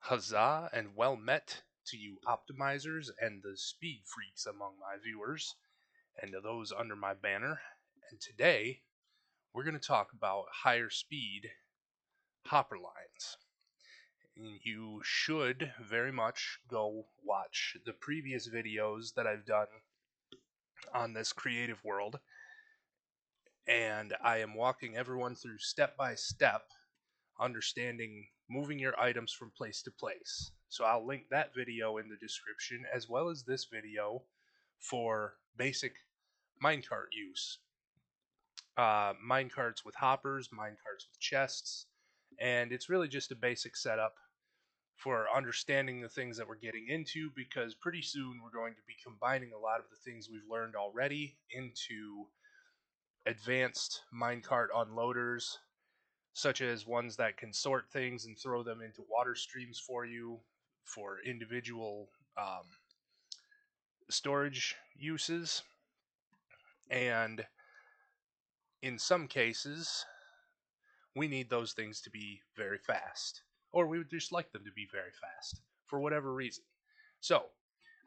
Huzzah and well met to you optimizers and the speed freaks among my viewers and to those under my banner. And today we're going to talk about higher speed hopper lines. And you should very much go watch the previous videos that I've done on this creative world. And I am walking everyone through step by step understanding moving your items from place to place. So I'll link that video in the description as well as this video for basic minecart use. Minecarts with hoppers, minecarts with chests, and it's really just a basic setup for understanding the things that we're getting into, because pretty soon we're going to be combining a lot of the things we've learned already into advanced minecart unloaders, such as ones that can sort things and throw them into water streams for you for individual storage uses. And in some cases, we need those things to be very fast, or we would just like them to be very fast for whatever reason. So,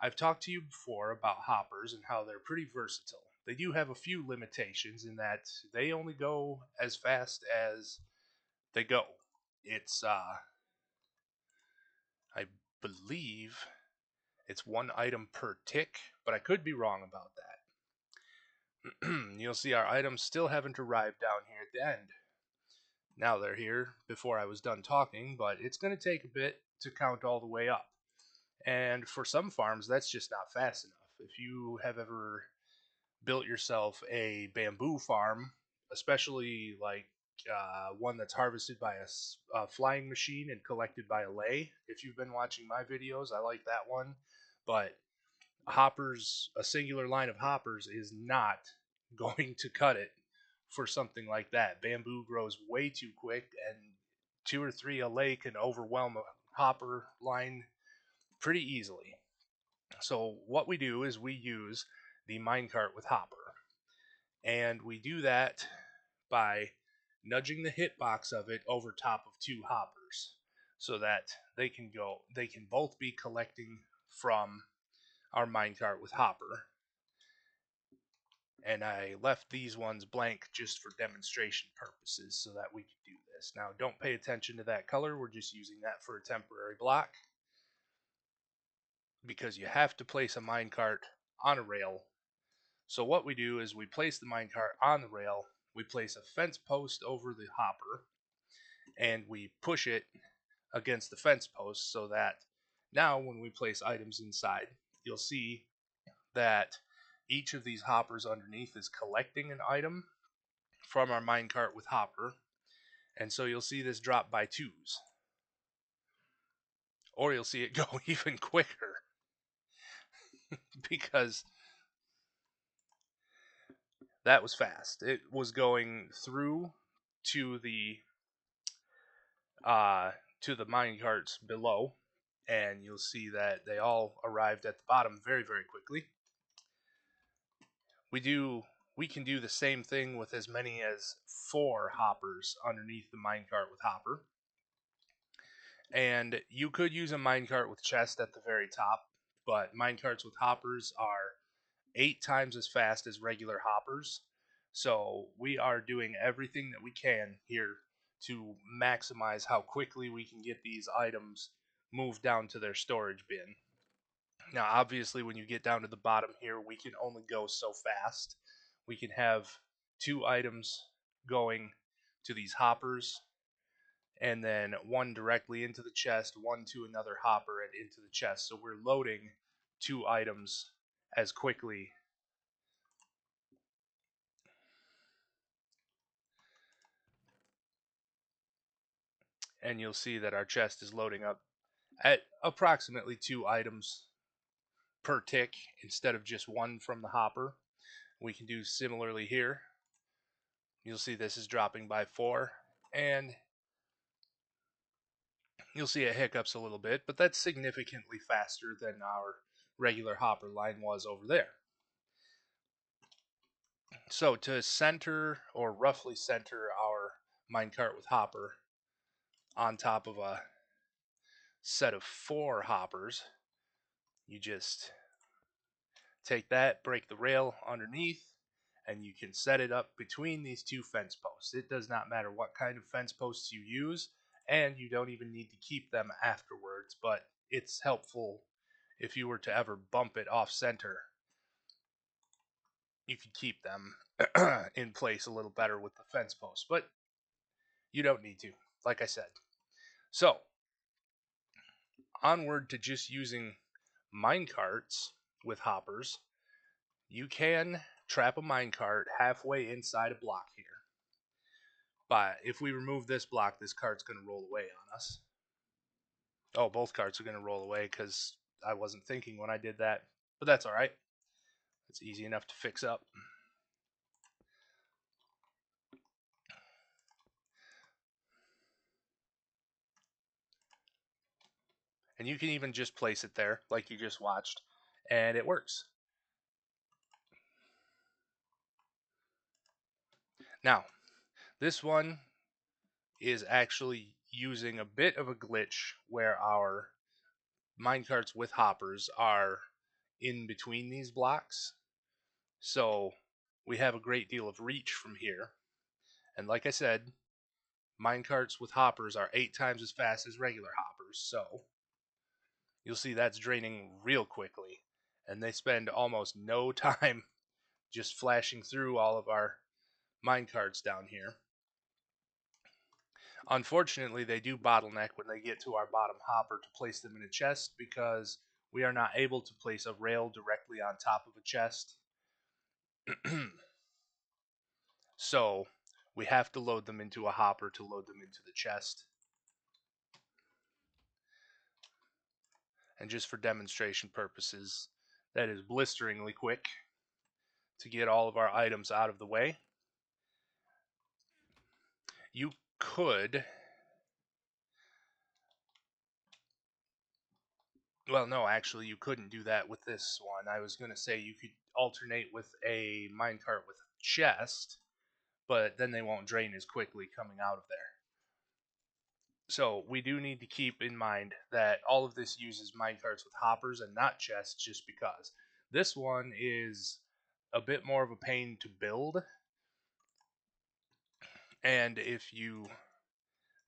I've talked to you before about hoppers and how they're pretty versatile. They do have a few limitations in that they only go as fast as they go. It's I believe it's one item per tick, but I could be wrong about that. You'll see our items still haven't arrived down here at the end. Now they're here before I was done talking, but it's going to take a bit to count all the way up. And for some farms, that's just not fast enough. If you have ever built yourself a bamboo farm, especially like one that's harvested by a flying machine and collected by a lay. If you've been watching my videos, I like that one. But hoppers, a singular line of hoppers, is not going to cut it for something like that. Bamboo grows way too quick, and two or three a lay can overwhelm a hopper line pretty easily. So what we do is we use the minecart with hopper, and we do that by nudging the hitbox of it over top of two hoppers so that they can both be collecting from our minecart with hopper. And I left these ones blank just for demonstration purposes so that we could do this. Now don't pay attention to that color, we're just using that for a temporary block, because you have to place a minecart on a rail. So what we do is we place the minecart on the rail, we place a fence post over the hopper, and we push it against the fence post so that now when we place items inside, you'll see that each of these hoppers underneath is collecting an item from our minecart with hopper. And so you'll see this drop by twos. Or you'll see it go even quicker because that was fast. It was going through to the minecarts below, and you'll see that they all arrived at the bottom very, very quickly. We can do the same thing with as many as 4 hoppers underneath the minecart with hopper. And you could use a minecart with chest at the very top, but minecarts with hoppers are 8 times as fast as regular hoppers. So we are doing everything that we can here to maximize how quickly we can get these items moved down to their storage bin. Now, obviously, when you get down to the bottom here, we can only go so fast. We can have 2 items going to these hoppers, and then 1 directly into the chest, 1 to another hopper and into the chest. So we're loading 2 items as quickly and you'll see that our chest is loading up at approximately 2 items per tick instead of just 1 from the hopper. We can do similarly here. You'll see this is dropping by 4, and you'll see it hiccups a little bit, but that's significantly faster than our regular hopper line was over there. So to center, or roughly center, our minecart with hopper on top of set of 4 hoppers. You just take that, break the rail underneath, and you can set it up between these 2 fence posts. It does not matter what kind of fence posts you use, and you don't even need to keep them afterwards, but it's helpful if you were to ever bump it off center. You could keep them in place a little better with the fence posts, but you don't need to, like I said. So, onward to just using minecarts with hoppers. You can trap a minecart halfway inside a block here. But if we remove this block, this cart's going to roll away on us. Oh, both carts are going to roll away because I wasn't thinking when I did that. But that's alright. It's easy enough to fix up. And you can even just place it there like you just watched. And it works. Now, this one is actually using a bit of a glitch where our minecarts with hoppers are in between these blocks. So we have a great deal of reach from here. And like I said, minecarts with hoppers are 8 times as fast as regular hoppers. So you'll see that's draining real quickly. And they spend almost no time just flashing through all of our minecarts down here. Unfortunately, they do bottleneck when they get to our bottom hopper to place them in a chest because we are not able to place a rail directly on top of a chest. So we have to load them into a hopper to load them into the chest. And just for demonstration purposes, that is blisteringly quick to get all of our items out of the way. You could... Well, no, actually, you couldn't do that with this one. I was going to say you could alternate with a minecart with a chest, but then they won't drain as quickly coming out of there. So we do need to keep in mind that all of this uses minecarts with hoppers and not chests just because. This one is a bit more of a pain to build, and if you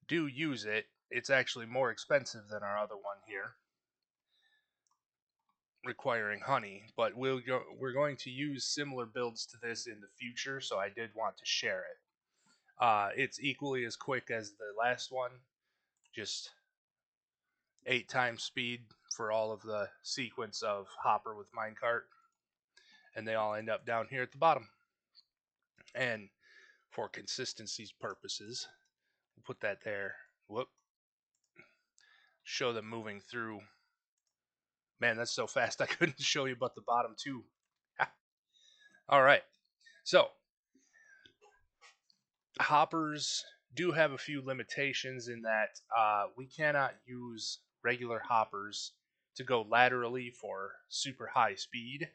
do use it, it's actually more expensive than our other one here, requiring honey, but we're going to use similar builds to this in the future, so I did want to share it. It's equally as quick as the last one, just 8 times speed for all of the sequence of hopper with minecart, and they all end up down here at the bottom. And for consistency's purposes, we'll put that there. Whoop. Show them moving through. Man, that's so fast I couldn't show you but the bottom two. Alright, so hoppers do have a few limitations in that we cannot use regular hoppers to go laterally for super high speed.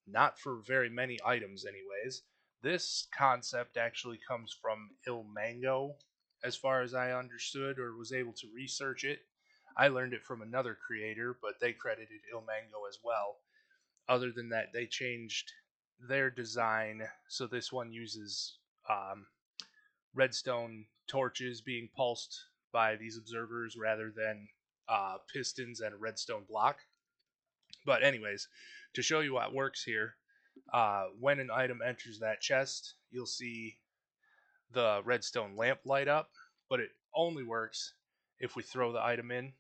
Not for very many items, anyways. This concept actually comes from Ilmango, as far as I understood or was able to research it. I learned it from another creator, but they credited Ilmango as well. Other than that, they changed their design, so this one uses redstone torches being pulsed by these observers rather than pistons and a redstone block. But anyways, to show you what works here, when an item enters that chest, you'll see the redstone lamp light up, but it only works if we throw the item in.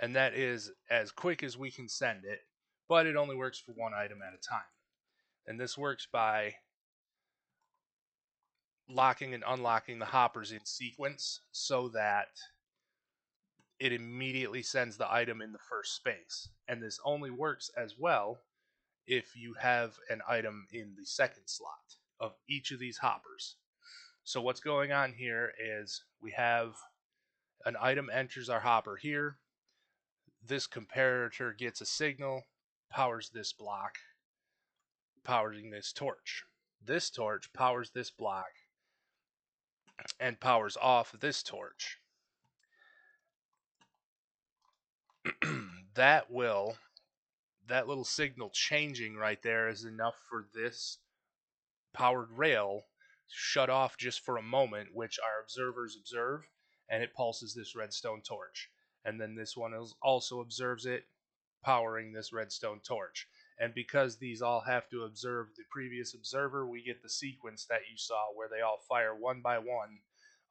And that is as quick as we can send it, but it only works for one item at a time. And this works by locking and unlocking the hoppers in sequence so that it immediately sends the item in the first space. And this only works as well if you have an item in the second slot of each of these hoppers. So what's going on here is we have an item enters our hopper here. This comparator gets a signal, powers this block, powering this torch. This torch powers this block and powers off this torch. that will that little signal changing right there is enough for this powered rail shut off just for a moment, which our observers observe, and it pulses this redstone torch. And then this one also observes it, powering this redstone torch. And because these all have to observe the previous observer, we get the sequence that you saw where they all fire one by one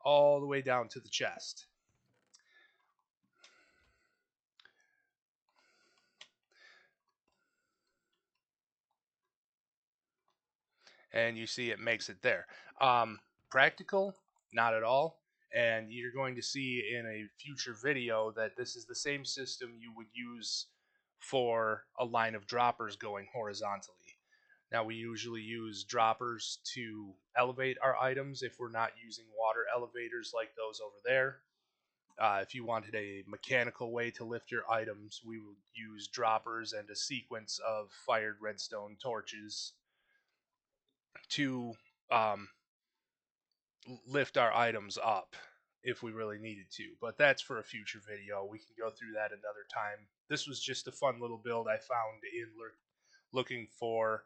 all the way down to the chest. And you see it makes it there. Practical, not at all. And you're going to see in a future video that this is the same system you would use for a line of droppers going horizontally. Now, we usually use droppers to elevate our items if we're not using water elevators like those over there. If you wanted a mechanical way to lift your items, we would use droppers and a sequence of fired redstone torches to um, lift our items up if we really needed to. But that's for a future video. We can go through that another time. This was just a fun little build I found in looking for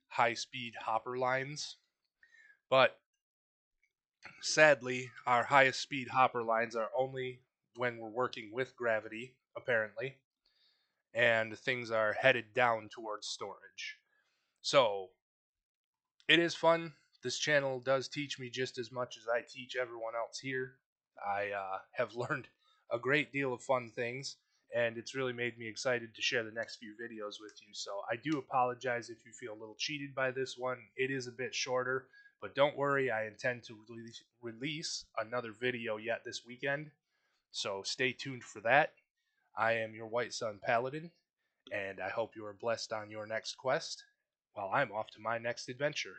high speed hopper lines. But sadly, our highest speed hopper lines are only when we're working with gravity, apparently, and things are headed down towards storage. So it is fun. This channel does teach me just as much as I teach everyone else here. I have learned a great deal of fun things, and it's really made me excited to share the next few videos with you. So I do apologize if you feel a little cheated by this one. It is a bit shorter, but don't worry, I intend to release another video yet this weekend. So stay tuned for that. I am your White Sun Paladin, and I hope you are blessed on your next quest, while I'm off to my next adventure.